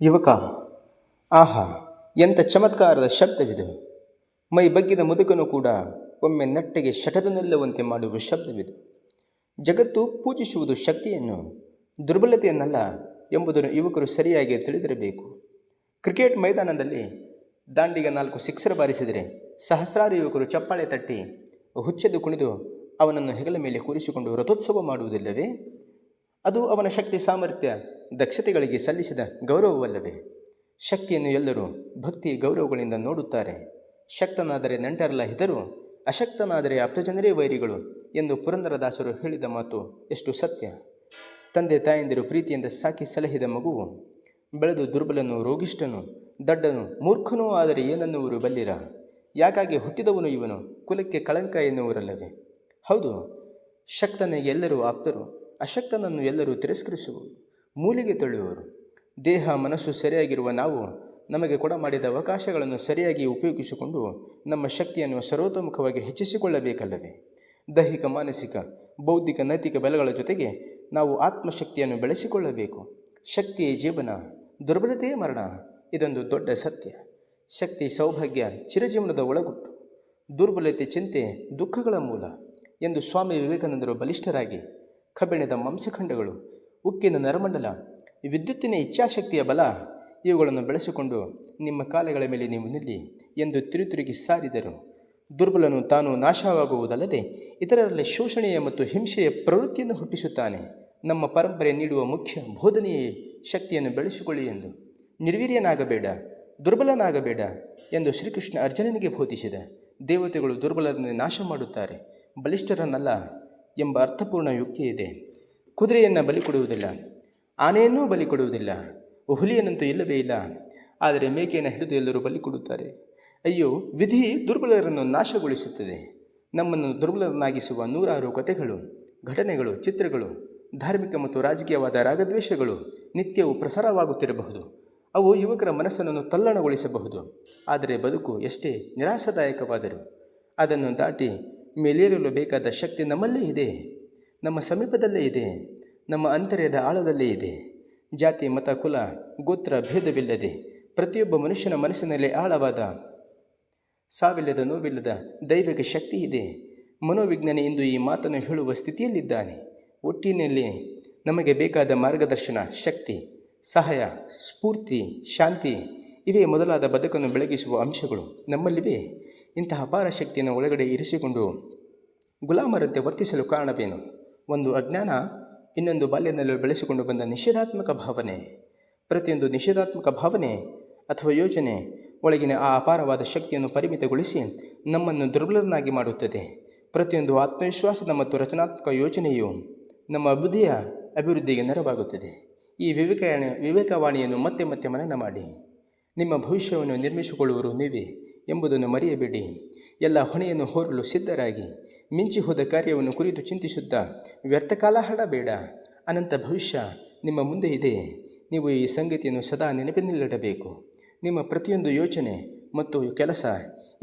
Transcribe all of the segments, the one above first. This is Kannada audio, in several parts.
ಯುವಕ, ಆಹಾ, ಎಂಥ ಚಮತ್ಕಾರದ ಶಬ್ದವಿದು. ಮೈ ಬಗ್ಗಿದ ಮುದುಕನು ಕೂಡ ಒಮ್ಮೆ ನೆಟ್ಟಗೆ ಶಠದ ನಿಲ್ಲುವಂತೆ ಮಾಡುವ ಶಬ್ದವಿದು. ಜಗತ್ತು ಪೂಜಿಸುವುದು ಶಕ್ತಿಯನ್ನು, ದುರ್ಬಲತೆಯನ್ನಲ್ಲ ಎಂಬುದನ್ನು ಯುವಕರು ಸರಿಯಾಗಿ ತಿಳಿದಿರಬೇಕು. ಕ್ರಿಕೆಟ್ ಮೈದಾನದಲ್ಲಿ ದಾಂಡಿಗ 4 ಸಿಕ್ಸರ್ ಬಾರಿಸಿದರೆ ಸಹಸ್ರಾರು ಯುವಕರು ಚಪ್ಪಾಳೆ ತಟ್ಟಿ ಹುಚ್ಚೆದ್ದು ಕುಣಿದು ಅವನನ್ನು ಹೆಗಲ ಮೇಲೆ ಕೂರಿಸಿಕೊಂಡು ರಥೋತ್ಸವ ಮಾಡುವುದಿಲ್ಲವೇ? ಅದು ಅವನ ಶಕ್ತಿ, ಸಾಮರ್ಥ್ಯ, ದಕ್ಷತೆಗಳಿಗೆ ಸಲ್ಲಿಸಿದ ಗೌರವವಲ್ಲವೇ? ಶಕ್ತಿಯನ್ನು ಎಲ್ಲರೂ ಭಕ್ತಿ ಗೌರವಗಳಿಂದ ನೋಡುತ್ತಾರೆ. ಶಕ್ತನಾದರೆ ನೆಂಟರಲ್ಲ ಹಿತರು, ಅಶಕ್ತನಾದರೆ ಆಪ್ತಜನರೇ ವೈರಿಗಳು ಎಂದು ಪುರಂದರದಾಸರು ಹೇಳಿದ ಮಾತು ಎಷ್ಟು ಸತ್ಯ. ತಂದೆ ತಾಯಂದಿರು ಪ್ರೀತಿಯಿಂದ ಸಾಕಿ ಸಲಹಿದ ಮಗುವು ಬೆಳೆದು ದುರ್ಬಲನು, ರೋಗಿಷ್ಠನು, ದಡ್ಡನು, ಮೂರ್ಖನೂ ಆದರೆ ಏನನ್ನುವರು ಬಲ್ಲಿರ. ಯಾಕಾಗಿ ಹುಟ್ಟಿದವನು ಇವನು, ಕುಲಕ್ಕೆ ಕಳಂಕ ಎನ್ನುವರಲ್ಲವೇ? ಹೌದು, ಶಕ್ತನಿಗೆ ಎಲ್ಲರೂ ಆಪ್ತರು, ಅಶಕ್ತನನ್ನು ಎಲ್ಲರೂ ತಿರಸ್ಕರಿಸುವರು, ಮೂಲೆಗೆ ತಳ್ಳುವರು. ದೇಹ ಮನಸ್ಸು ಸರಿಯಾಗಿರುವ ನಾವು ನಮಗೆ ಕೊಡಮಾಡಿದ ಅವಕಾಶಗಳನ್ನು ಸರಿಯಾಗಿ ಉಪಯೋಗಿಸಿಕೊಂಡು ನಮ್ಮ ಶಕ್ತಿಯನ್ನು ಸರ್ವತೋಮುಖವಾಗಿ ಹೆಚ್ಚಿಸಿಕೊಳ್ಳಬೇಕಲ್ಲವೇ? ದೈಹಿಕ, ಮಾನಸಿಕ, ಬೌದ್ಧಿಕ, ನೈತಿಕ ಬಲಗಳ ಜೊತೆಗೆ ನಾವು ಆತ್ಮಶಕ್ತಿಯನ್ನು ಬೆಳೆಸಿಕೊಳ್ಳಬೇಕು. ಶಕ್ತಿಯೇ ಜೀವನ, ದುರ್ಬಲತೆಯೇ ಮರಣ. ಇದೊಂದು ದೊಡ್ಡ ಸತ್ಯ. ಶಕ್ತಿ ಸೌಭಾಗ್ಯ, ಚಿರಜೀವನದ ಒಳಗುಟ್ಟು, ದುರ್ಬಲತೆ ಚಿಂತೆ ದುಃಖಗಳ ಮೂಲ ಎಂದು ಸ್ವಾಮಿ ವಿವೇಕಾನಂದರು ಬಲಿಷ್ಠರಾಗಿ ಕಬ್ಬಿಣದ ಮಾಂಸಖಂಡಗಳು, ಉಕ್ಕಿನ ನರಮಂಡಲ, ವಿದ್ಯುತ್ತಿನ ಇಚ್ಛಾಶಕ್ತಿಯ ಬಲ ಇವುಗಳನ್ನು ಬೆಳೆಸಿಕೊಂಡು ನಿಮ್ಮ ಕಾಲಗಳ ಮೇಲೆ ನೀವು ನಿಲ್ಲಿ ಎಂದು ತಿರುಗಿ ಸಾರಿದರು. ದುರ್ಬಲನು ತಾನು ನಾಶವಾಗುವುದಲ್ಲದೆ ಇತರರಲ್ಲಿ ಶೋಷಣೆಯ ಮತ್ತು ಹಿಂಸೆಯ ಪ್ರವೃತ್ತಿಯನ್ನು ಹುಟ್ಟಿಸುತ್ತಾನೆ. ನಮ್ಮ ಪರಂಪರೆ ನೀಡುವ ಮುಖ್ಯ ಬೋಧನೆಯೇ ಶಕ್ತಿಯನ್ನು ಬೆಳೆಸಿಕೊಳ್ಳಿ ಎಂದು. ನಿರ್ವೀರ್ಯನಾಗಬೇಡ, ದುರ್ಬಲನಾಗಬೇಡ ಎಂದು ಶ್ರೀಕೃಷ್ಣ ಅರ್ಜುನನಿಗೆ ಬೋಧಿಸಿದ. ದೇವತೆಗಳು ದುರ್ಬಲರನ್ನು ನಾಶ ಮಾಡುತ್ತಾರೆ, ಬಲಿಷ್ಠರನ್ನಲ್ಲ ಎಂಬ ಅರ್ಥಪೂರ್ಣ ಯುಕ್ತಿ ಇದೆ. ಕುದುರೆಯನ್ನು ಬಲಿ ಕೊಡುವುದಿಲ್ಲ, ಆನೆಯನ್ನೂ ಬಲಿ ಕೊಡುವುದಿಲ್ಲ, ಹುಲಿಯನ್ನಂತೂ ಇಲ್ಲವೇ ಇಲ್ಲ. ಆದರೆ ಮೇಕೆಯನ್ನು ಹಿಡಿದು ಎಲ್ಲರೂ ಬಲಿ ಕೊಡುತ್ತಾರೆ. ಅಯ್ಯೋ, ವಿಧಿ ದುರ್ಬಲರನ್ನು ನಾಶಗೊಳಿಸುತ್ತದೆ. ನಮ್ಮನ್ನು ದುರ್ಬಲರನ್ನಾಗಿಸುವ ನೂರಾರು ಕಥೆಗಳು, ಘಟನೆಗಳು, ಚಿತ್ರಗಳು, ಧಾರ್ಮಿಕ ಮತ್ತು ರಾಜಕೀಯವಾದ ರಾಗದ್ವೇಷಗಳು ನಿತ್ಯವೂ ಪ್ರಸಾರವಾಗುತ್ತಿರಬಹುದು. ಅವು ಯುವಕರ ಮನಸ್ಸನ್ನು ತಲ್ಲಣಗೊಳಿಸಬಹುದು. ಆದರೆ ಬದುಕು ಎಷ್ಟೇ ನಿರಾಶಾದಾಯಕವಾದರೂ ಅದನ್ನು ದಾಟಿ ಮೇಲೇರಲು ಬೇಕಾದ ಶಕ್ತಿ ನಮ್ಮಲ್ಲೇ ಇದೆ, ನಮ್ಮ ಸಮೀಪದಲ್ಲೇ ಇದೆ, ನಮ್ಮ ಅಂತರ್ಯದ ಆಳದಲ್ಲೇ ಇದೆ. ಜಾತಿ, ಮತ, ಕುಲ, ಗೋತ್ರ ಭೇದವಿಲ್ಲದೆ ಪ್ರತಿಯೊಬ್ಬ ಮನುಷ್ಯನ ಮನಸ್ಸಿನಲ್ಲಿ ಆಳವಾದ, ಸಾವಿಲ್ಲದ, ನೋವಿಲ್ಲದ ದೈವಿಕ ಶಕ್ತಿ ಇದೆ. ಮನೋವಿಜ್ಞಾನಿ ಇಂದು ಈ ಮಾತನ್ನು ಹೇಳುವ ಸ್ಥಿತಿಯಲ್ಲಿದ್ದಾನೆ. ಒಟ್ಟಿನಲ್ಲಿ ನಮಗೆ ಬೇಕಾದ ಮಾರ್ಗದರ್ಶನ, ಶಕ್ತಿ, ಸಹಾಯ, ಸ್ಫೂರ್ತಿ, ಶಾಂತಿ ಇವೇ ಮೊದಲಾದ ಬದುಕನ್ನು ಬೆಳಗಿಸುವ ಅಂಶಗಳು ನಮ್ಮಲ್ಲಿವೆ. ಇಂತಹ ಅಪಾರ ಶಕ್ತಿಯನ್ನು ಒಳಗಡೆ ಇರಿಸಿಕೊಂಡು ಗುಲಾಮರಂತೆ ವರ್ತಿಸಲು ಕಾರಣವೇನು? ಒಂದು ಅಜ್ಞಾನ, ಇನ್ನೊಂದು ಬಾಲ್ಯದಲ್ಲಿ ಬೆಳೆಸಿಕೊಂಡು ಬಂದ ನಿಷೇಧಾತ್ಮಕ ಭಾವನೆ. ಪ್ರತಿಯೊಂದು ನಿಷೇಧಾತ್ಮಕ ಭಾವನೆ ಅಥವಾ ಯೋಚನೆ ಒಳಗಿನ ಆ ಅಪಾರವಾದ ಶಕ್ತಿಯನ್ನು ಪರಿಮಿತಗೊಳಿಸಿ ನಮ್ಮನ್ನು ದುರ್ಬಲರನ್ನಾಗಿ ಮಾಡುತ್ತದೆ. ಪ್ರತಿಯೊಂದು ಆತ್ಮವಿಶ್ವಾಸದ ಮತ್ತು ರಚನಾತ್ಮಕ ಯೋಚನೆಯು ನಮ್ಮ ಬುದ್ಧಿಯ ಅಭಿವೃದ್ಧಿಗೆ ನೆರವಾಗುತ್ತದೆ. ಈ ವಿವೇಕವಾಣಿಯನ್ನು ಮತ್ತೆ ಮತ್ತೆ ಮನನ ಮಾಡಿ. ನಿಮ್ಮ ಭವಿಷ್ಯವನ್ನು ನಿರ್ಮಿಸಿಕೊಳ್ಳುವರು ನೀವೇ ಎಂಬುದನ್ನು ಮರೆಯಬೇಡಿ. ಎಲ್ಲ ಹೊಣೆಯನ್ನು ಹೊರಲು ಸಿದ್ಧರಾಗಿ ಮಿಂಚಿ ಹೋದ ಕಾರ್ಯವನ್ನು ಕುರಿತು ಚಿಂತಿಸುತ್ತಾ ವ್ಯರ್ಥ ಕಾಲ ಹಡಬೇಡ. ಅನಂತ ಭವಿಷ್ಯ ನಿಮ್ಮ ಮುಂದೆ ಇದೆ. ನೀವು ಈ ಸಂಗತಿಯನ್ನು ಸದಾ ನೆನಪಿನಲ್ಲಿಡಬೇಕು. ನಿಮ್ಮ ಪ್ರತಿಯೊಂದು ಯೋಚನೆ ಮತ್ತು ಕೆಲಸ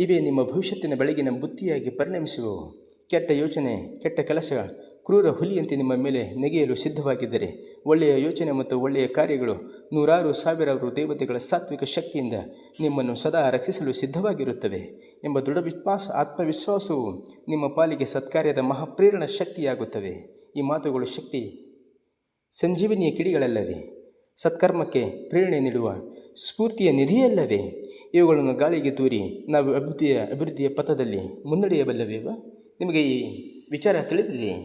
ಇವೇ ನಿಮ್ಮ ಭವಿಷ್ಯತ್ತಿನ ಬೆಳಗಿನ ಬುತ್ತಿಯಾಗಿ ಪರಿಣಮಿಸುವವು. ಕೆಟ್ಟ ಯೋಚನೆ, ಕೆಟ್ಟ ಕೆಲಸ ಕ್ರೂರ ಹುಲಿಯಂತೆ ನಿಮ್ಮ ಮೇಲೆ ನೆಗೆಯಲು ಸಿದ್ಧವಾಗಿದ್ದರೆ ಒಳ್ಳೆಯ ಯೋಚನೆ ಮತ್ತು ಒಳ್ಳೆಯ ಕಾರ್ಯಗಳು ನೂರಾರು ಸಾವಿರಾರು ದೇವತೆಗಳ ಸಾತ್ವಿಕ ಶಕ್ತಿಯಿಂದ ನಿಮ್ಮನ್ನು ಸದಾ ರಕ್ಷಿಸಲು ಸಿದ್ಧವಾಗಿರುತ್ತವೆ ಎಂಬ ದೃಢ ಆತ್ಮವಿಶ್ವಾಸವು ನಿಮ್ಮ ಪಾಲಿಗೆ ಸತ್ಕಾರ್ಯದ ಮಹಾಪ್ರೇರಣ ಶಕ್ತಿಯಾಗುತ್ತವೆ. ಈ ಮಾತುಗಳು ಶಕ್ತಿ ಸಂಜೀವನಿಯ ಕಿಡಿಗಳಲ್ಲವೇ? ಸತ್ಕರ್ಮಕ್ಕೆ ಪ್ರೇರಣೆ ನೀಡುವ ಸ್ಫೂರ್ತಿಯ ನಿಧಿಯಲ್ಲವೇ? ಇವುಗಳನ್ನು ಗಾಳಿಗೆ ತೂರಿ ನಾವು ಅಭಿವೃದ್ಧಿಯ ಪಥದಲ್ಲಿ ಮುನ್ನಡೆಯಬಲ್ಲವೇವ? ನಿಮಗೆ ಈ ವಿಚಾರ ತಿಳಿದಿದೆಯೇ?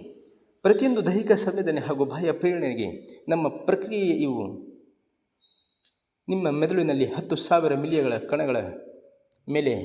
ಪ್ರತಿಯೊಂದು ದೈಹಿಕ ಸಂವೇದನೆ ಹಾಗೂ ಬಾಹ್ಯ ಪ್ರೇರಣೆಗೆ ನಮ್ಮ ಪ್ರಕ್ರಿಯೆ ಇವು. ನಿಮ್ಮ ಮೆದುಳಿನಲ್ಲಿ 10,000 ಮಿಲಿಯಗಳ ಕಣಗಳ ಮೇಲೆ